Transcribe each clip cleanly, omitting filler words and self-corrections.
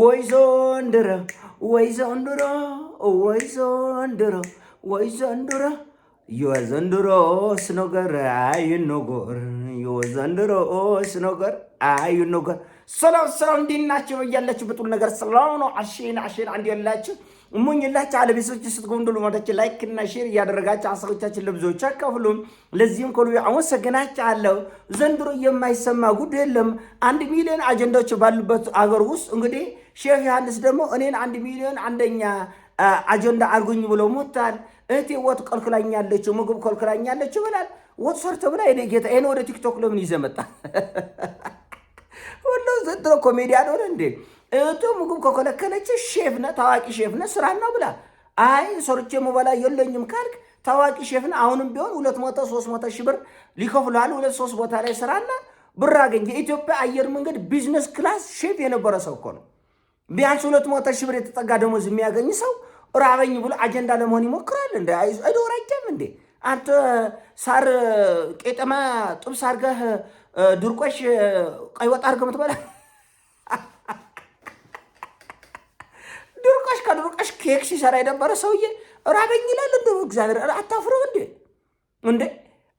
ወይ ዘንድሮ ወይ ዘንድሮ ወይ ዘንድሮ ወይ ዘንድሮ የዘንድሮስ ነገር አይነገር የዘንድሮስ ነገር አይነገር። ሰላም ሰላም፣ እንዴት ናችሁ? ያላችሁበት ሁሉ ነገር ሰላም ነው። አሽን አንድ ያላችሁ እሙኝላችሁ አለቤሶች ስትጎንደሉ ማለች ላይክ እና ሼር እያደረጋችሁ ሀሳቦቻችን ለብዙዎች አካፍሉም። ለዚህም ኮሉ አመሰግናችኋለሁ። ዘንድሮ የማይሰማ ጉድ የለም። 1 ሚሊዮን አጀንዳዎች ባሉበት አገር ውስጥ እንግዲህ ሼፍ ዮሐንስ ደግሞ እኔን 1 ሚሊዮን አንደኛ አጀንዳ አርጉኝ ብሎ ሞታል። እህቴ ወጥ ከልክላኛለች፣ ምግብ ከልክላኛለች ብላል። ወጥ ሰርተ ብላ እኔ ጌታ ይሄን ወደ ቲክቶክ ለምን ይዘመጣ? ሁሉ ዘንድሮ ኮሜዲያን ሆነ እንዴ? እህቱ ምግብ ከከለከለች ሼፍ ነህ፣ ታዋቂ ሼፍ ነህ፣ ስራ ነው ብላ። አይ ሰርቼ መበላ የለኝም ካልክ ታዋቂ ሼፍ ነህ። አሁንም ቢሆን 200 300 ሺህ ብር ሊከፍሉሃል። 2-3 ቦታ ላይ ስራና ብር አገኘ። የኢትዮጵያ አየር መንገድ ቢዝነስ ክላስ ሼፍ የነበረ ሰው እኮ ነው። ቢያንስ 200 ሺህ ብር የተጠጋ ደሞዝ የሚያገኝ ሰው ራበኝ ብሎ አጀንዳ ለመሆን ይሞክራል። እንደ አይዶራጀም እንዴ? አንተ ሳር ቄጠማ ጥብስ አርገህ ድርቆሽ ቀይ ወጥ አርገህ ምትበላ ድርቆሽ ከድርቆሽ ኬክ ሲሰራ የነበረ ሰውዬ ራበኝ ይላል። እንደ እግዚአብሔር አታፍሩ እንዴ? እንዴ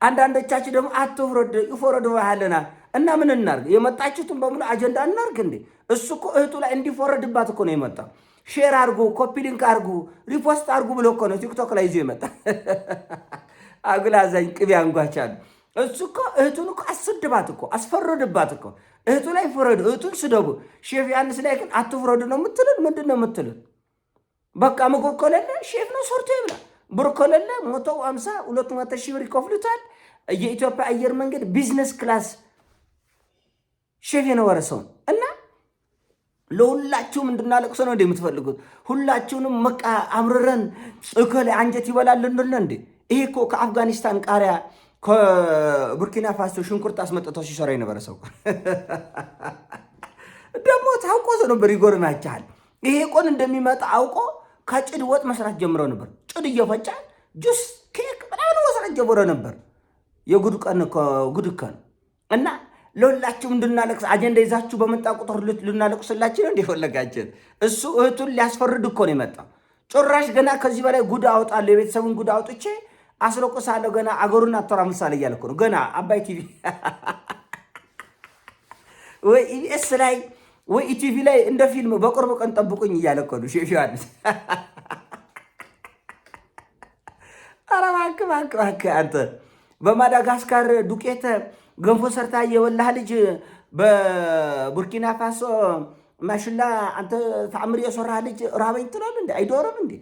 አንዳንዶቻችሁ ደግሞ አትፍረድ ይፈረድ ባህልና እና ምን እናርግ? የመጣችሁትን በሙሉ አጀንዳ እናርግ እንዴ? እሱ እኮ እህቱ ላይ እንዲፈረድባት እኮ ነው የመጣው። ሼር አርጉ፣ ኮፒ ሊንክ አርጉ፣ ሪፖስት አርጉ ብሎ እኮ ነው ቲክቶክ ላይ ይዞ የመጣ። አጉላዛኝ ቅቤ አንጓቻሉ። እሱ እኮ እህቱን እኮ አስድባት እኮ አስፈረድባት እኮ። እህቱ ላይ ፍረዱ፣ እህቱን ስደቡ። ሼፍ ዮሐንስ ላይ ግን አትፍረዱ ነው የምትልን? ምንድን ነው የምትልን? በቃ ምግብ ከሌለ ሼፍ ነው ሰርቶ ይብላ። ብር ከሌለ 150 200 ሺህ ብር ይከፍሉታል። የኢትዮጵያ አየር መንገድ ቢዝነስ ክላስ ሼፍ የነበረ ሰው እና ለሁላችሁም እንድናለቅሶ ነው እንደ የምትፈልጉት? ሁላችሁንም መቃ አምርረን እከሌ አንጀት ይበላል እንል እንዴ? ይሄ እኮ ከአፍጋኒስታን ቃሪያ ከቡርኪና ፋሶ ሽንኩርት አስመጥተው ሲሰራ የነበረ ሰው ደግሞ ታውቆ ሰው ነበር። ይጎርማችኋል። ይሄ ቆን እንደሚመጣ አውቆ ከጭድ ወጥ መስራት ጀምሮ ነበር። ጭድ እየፈጫ ጁስ ኬክ በጣም መስራት ጀምሮ ነበር። የጉድ ቀን ጉድ ቀን እና ለሁላችሁም እንድናለቅስ አጀንዳ ይዛችሁ በመጣ ቁጥር ልናለቅስላችሁ ነው እንደፈለጋችሁ። እሱ እህቱን ሊያስፈርድ እኮ ነው የመጣው። ጭራሽ ገና ከዚህ በላይ ጉድ አውጣለሁ፣ የቤተሰቡን ጉድ አውጥቼ አስለቅሳለሁ፣ ገና አገሩን አተራምሳለሁ እያለ እኮ ነው። ገና አባይ ቲቪ ወይ ኢቢኤስ ላይ ወይ ኢቲቪ ላይ እንደ ፊልም በቅርብ ቀን ጠብቁኝ እያለ እኮ ነው ሼፍ ዮሐንስ። ኧረ እባክህ አንተ በማዳጋስካር ዱቄት ገንፎ ሰርታ የበላህ ልጅ በቡርኪና ፋሶ ማሽላ አንተ ተአምር የሰራህ ልጅ ራበኝ ትላል እንዴ? አይዶርም እንዴ?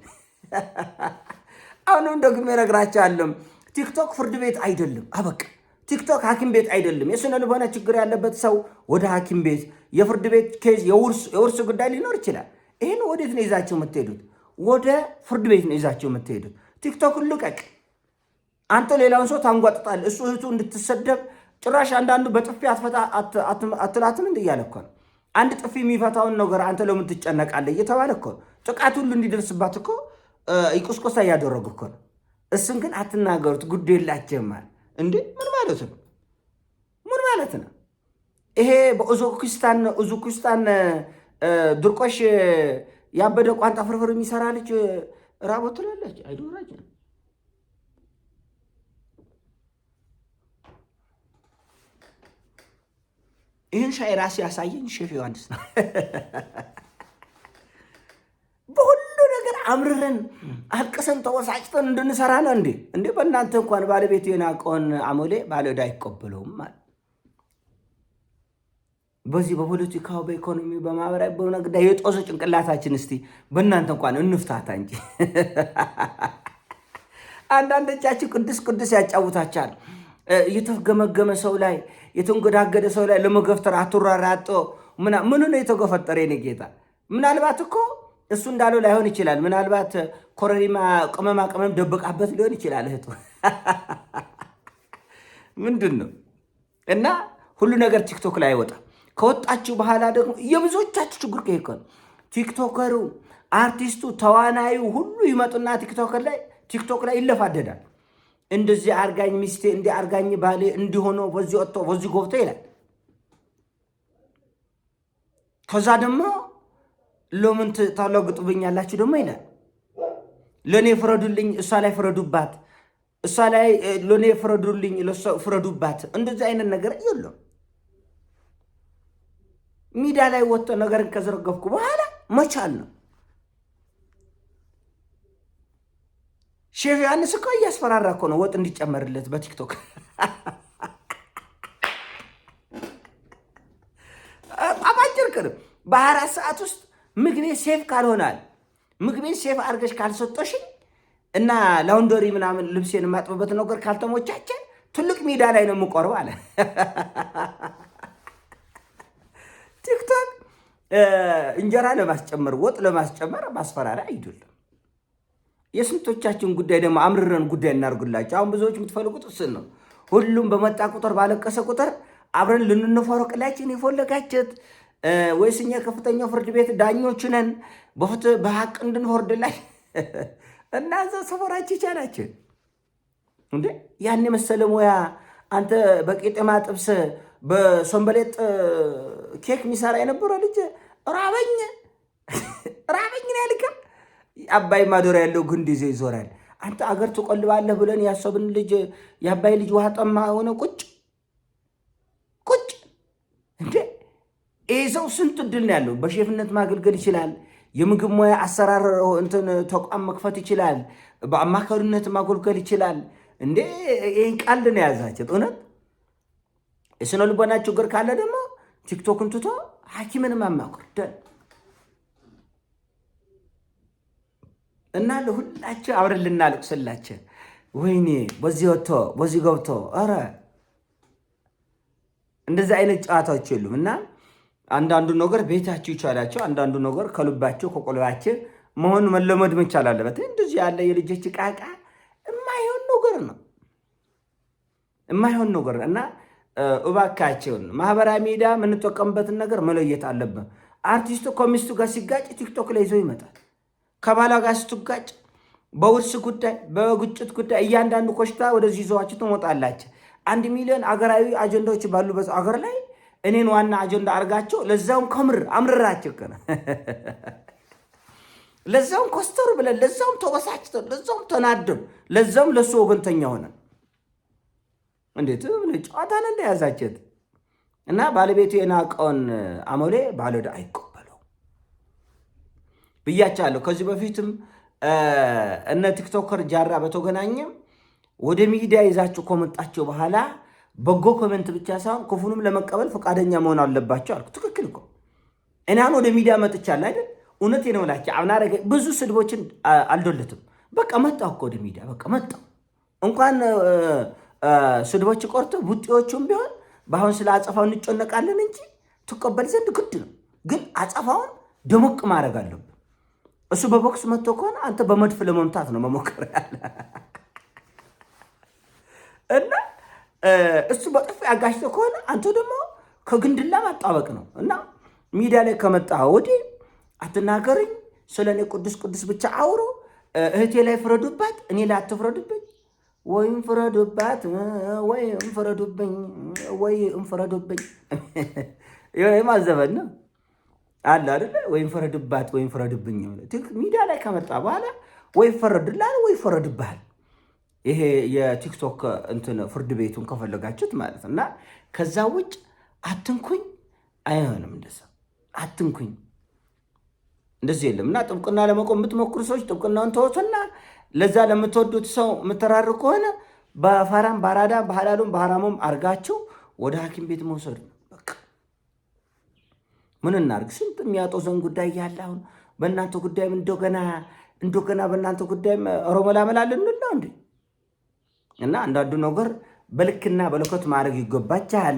አሁንም ደግሞ እነግራችኋለሁ፣ ቲክቶክ ፍርድ ቤት አይደለም። አበቃ። ቲክቶክ ሐኪም ቤት አይደለም። የስነ ልቦና ችግር ያለበት ሰው ወደ ሐኪም ቤት፣ የፍርድ ቤት ኬዝ፣ የውርስ ጉዳይ ሊኖር ይችላል። ይህን ወዴት ነው ይዛቸው የምትሄዱት? ወደ ፍርድ ቤት ነው ይዛቸው የምትሄዱት። ቲክቶክን ልቀቅ። አንተ ሌላውን ሰው ታንጓጥጣል። እሱ እህቱ እንድትሰደብ ጭራሽ አንዳንዱ በጥፊ አትላትም እንደ እያለ እኮ ነው። አንድ ጥፊ የሚፈታውን ነገር አንተ ለምን ትጨነቃለህ እየተባለ እኮ ጥቃት ሁሉ እንዲደርስባት እኮ ይቁስቆሳ እያደረጉ እኮ ነው። እሱን ግን አትናገሩት፣ ጉድ የላቸማል እንዴ? ምን ማለት ነው? ምን ማለት ነው ይሄ? በኡዝቤኪስታን ድርቆሽ ያበደ ቋንጣ ፍርፍር የሚሰራ ልጅ ራቦ ትላለች። አይዶራጅ ይህን ሻይ ራሴ ያሳየኝ ሼፍ ዮሐንስ ነው። በሁሉ ነገር አምርረን አልቅሰን ተወሳጭተን እንድንሰራ ነው እንዴ? እንዴ በእናንተ እንኳን ባለቤቱ የናቀውን አሞሌ ባለዕዳ አይቀበለውም ማለት። በዚህ በፖለቲካው፣ በኢኮኖሚ፣ በማህበራዊ በነገዳ የጦሰ ጭንቅላታችን እስቲ በእናንተ እንኳን እንፍታታ እንጂ። አንዳንዶቻችሁ ቅዱስ ያጫውታቻል። እየተገመገመ ሰው ላይ የተንገዳገደ ሰው ላይ ለመገፍተር አቱራራጦ ምኑ ነው የተገፈጠረ? የኔ ጌታ ምናልባት እኮ እሱ እንዳለው ላይሆን ይችላል። ምናልባት ኮረሪማ ቅመማ ቅመም ደብቃበት ሊሆን ይችላል እህቱ። ምንድን ነው እና ሁሉ ነገር ቲክቶክ ላይ አይወጣም። ከወጣችሁ በኋላ ደግሞ የብዙዎቻችሁ ችግር ከይከ ቲክቶከሩ፣ አርቲስቱ፣ ተዋናዩ ሁሉ ይመጡና ቲክቶክ ላይ ይለፋደዳል። እንደዚህ አርጋኝ ሚስቴ፣ እንዲህ አርጋኝ ባሌ፣ እንዲሆነው በዚህ ወጥቶ በዚህ ጎብቶ ይላል። ከዛ ደግሞ ለምን ታላግጡብኛላችሁ ደግሞ ይላል። ለእኔ ፍረዱልኝ፣ እሷ ላይ ፍረዱባት፣ እሷ ላይ ለእኔ ፍረዱልኝ፣ ለእሷ ፍረዱባት። እንደዚህ አይነት ነገር የለም። ሚዲያ ላይ ወጥቶ ነገርን ከዘረገፍኩ በኋላ መቻል ነው። ሼፍ ዮሐንስ እኮ እያስፈራራ እኮ ነው ወጥ እንዲጨመርለት በቲክቶክ አባጭር ቅርብ በ24 ሰዓት ውስጥ ምግቤ ሴፍ ካልሆናል ምግቤ ሴፍ አድርገሽ ካልሰጠሽኝ እና ላውንደሪ ምናምን ልብሴን የማጥበበት ነገር ካልተሞቻቸ ትልቅ ሜዳ ላይ ነው የምቆርበው አለ። ቲክቶክ እንጀራ ለማስጨመር ወጥ ለማስጨመር ማስፈራሪያ አይደለም። የስንቶቻችን ጉዳይ ደግሞ አምርረን ጉዳይ እናርጉላቸው። አሁን ብዙዎች የምትፈልጉት እሱን ነው። ሁሉም በመጣ ቁጥር ባለቀሰ ቁጥር አብረን ልንነፋረቅላችን የፈለጋችት ወይስ እኛ ከፍተኛው ፍርድ ቤት ዳኞች ነን በፍትህ በሀቅ እንድንፈርድላይ እና እዛ ሰፈራችሁ ይቻላችሁ እንዴ? ያን መሰለ ሙያ አንተ በቄጤማ ጥብስ በሶምበሌጥ ኬክ ሚሰራ የነበረ ልጅ ራበኝ ነው ያልከ አባይ ማዶሪያ ያለው ግንድ ይዞ ይዞራል። አንተ አገር ትቆልባለህ ብለን ያሰብን ልጅ የአባይ ልጅ ውሃ ጠማ ሆነ ቁጭ እንዴ! ይህ ሰው ስንት እድል ነው ያለው። በሼፍነት ማገልገል ይችላል። የምግብ ሙያ አሰራር እንትን ተቋም መክፈት ይችላል። በአማካሪነት ማገልገል ይችላል። እንዴ ይህን ቃል ነው የያዛቸው። እውነት የስነ ልቦና ችግር ካለ ደግሞ ቲክቶክን ትቶ ሐኪምን ማማከር ደን እና ለሁላቸው አብረን ልናለቅስላቸው። ወይኔ በዚህ ወጥቶ በዚህ ገብቶ ኧረ እንደዚህ አይነት ጨዋታዎች የሉም። እና አንዳንዱ ነገር ቤታችሁ ይቻላቸው፣ አንዳንዱ ነገር ከልባቸው ከቆልባቸው መሆን መለመድ መቻል አለበት። እንደዚህ ያለ የልጆች ቃቃ የማይሆን ነገር ነው የማይሆን ነገር እና እባካቸውን ማህበራዊ ሚዲያ የምንጠቀምበትን ነገር መለየት አለብን። አርቲስቱ ከሚስቱ ጋር ሲጋጭ ቲክቶክ ላይ ይዞ ይመጣል። ከባሏ ጋር ስትጋጭ በውርስ ጉዳይ በግጭት ጉዳይ እያንዳንዱ ኮሽታ ወደዚህ ይዘዋችሁ ትሞጣላችሁ። 1 ሚሊዮን አገራዊ አጀንዳዎች ባሉበት አገር ላይ እኔን ዋና አጀንዳ አድርጋቸው፣ ለዛውም ከምር አምርራቸው ከነ ለዛውም ኮስተር ብለን ለዛውም ተበሳጭተን ለዛውም ተናደም ለዛውም ለሱ ወገንተኛ ሆነን እንዴት ጨዋታን እንደያዛችት እና ባለቤቱ የናቀውን አሞሌ ባለዳ አይቀበለው ብያቻለሁ። ከዚህ በፊትም እነ ቲክቶከር ጃራ በተገናኘም ወደ ሚዲያ ይዛችሁ ከመጣችሁ በኋላ በጎ ኮሜንት ብቻ ሳይሆን ክፉንም ለመቀበል ፈቃደኛ መሆን አለባቸው አልኩ። ትክክል እኮ እኔ አሁን ወደ ሚዲያ መጥቻለሁ አይደል? እውነቴን ነው የምላችሁ። አብናረገ ብዙ ስድቦችን አልዶለትም። በቃ መጣሁ እኮ ወደ ሚዲያ በቃ መጣሁ። እንኳን ስድቦች ቆርቶ ቡጢዎቹም ቢሆን በአሁን ስለ አጸፋው እንጨነቃለን እንጂ ትቀበል ዘንድ ግድ ነው። ግን አጸፋውን ደሞቅ ማድረግ አለብን። እሱ በቦክስ መጥቶ ከሆነ አንተ በመድፍ ለመምታት ነው መሞከር ያለ እና እሱ በጥፍ ያጋሽቶ ከሆነ አንተ ደግሞ ከግንድላ ማጣበቅ ነው። እና ሚዲያ ላይ ከመጣ ወዲህ አትናገርኝ፣ ስለ እኔ ቅዱስ ቅዱስ ብቻ አውሮ እህቴ ላይ ፍረዱባት፣ እኔ ላይ አትፍረዱብኝ። ወይም ፍረዱባት ወይም ፍረዱብኝ ወይም ፍረዱብኝ የማዘበን ነው አለ አይደለ? ወይም ፍረዱባት ወይም ፍረዱብኝ። ሚዲያ ላይ ከመጣ በኋላ ወይ ፈረድላል ወይ ፈረድባል። ይሄ የቲክቶክ እንትን ፍርድ ቤቱን ከፈለጋችሁት ማለት እና ከዛ ውጭ አትንኩኝ አይሆንም። እንደዛ አትንኩኝ እንደዚህ የለም። እና ጥብቅና ለመቆም የምትሞክሩ ሰዎች ጥብቅናውን ተወቱና ለዛ ለምትወዱት ሰው የምትራሩ ከሆነ በፋራም ባራዳ በሐላሉም በሐራሙም አርጋችሁ ወደ ሐኪም ቤት መውሰድ ነው። በቃ ምን እናርግ? ስንት የሚያጦዘን ጉዳይ ያለ አሁን በእናንተ ጉዳይም እንደገና በእናንተ ጉዳይም ሮመላመላልን ነው እንዴ? እና አንዳንዱ ነገር በልክና በልኮት ማድረግ ይገባችኋል።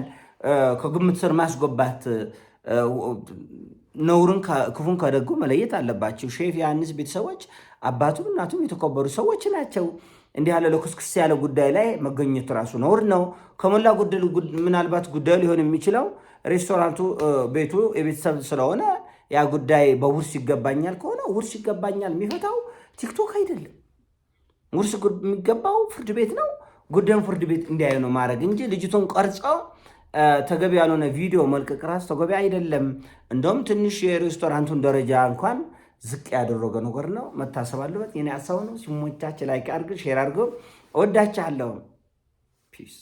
ከግምት ስር ማስገባት ነውርን ክፉን ከደጉ መለየት አለባቸው። ሼፍ ዮሐንስ ቤተሰቦች አባቱም እናቱም የተከበሩ ሰዎች ናቸው። እንዲህ ያለ ለኩስክስ ያለ ጉዳይ ላይ መገኘት ራሱ ነውር ነው። ከሞላ ጎደል ምናልባት ጉዳዩ ሊሆን የሚችለው ሬስቶራንቱ ቤቱ የቤተሰብ ስለሆነ ያ ጉዳይ በውርስ ይገባኛል ከሆነ ውርስ ይገባኛል የሚፈታው ቲክቶክ አይደለም። ውርስ የሚገባው ፍርድ ቤት ነው። ጉዳዩን ፍርድ ቤት እንዲያዩ ነው ማድረግ እንጂ ልጅቱን ቀርጸው ተገቢ ያልሆነ ቪዲዮ መልቀቅ ራሱ ተገቢ አይደለም። እንደውም ትንሽ የሬስቶራንቱን ደረጃ እንኳን ዝቅ ያደረገ ነገር ነው። መታሰብ አለበት። የኔ ሀሳብ ነው። ሲሞቻች ላይክ አድርግ፣ ሼር አድርገው። እወዳችኋለሁ። ፒስ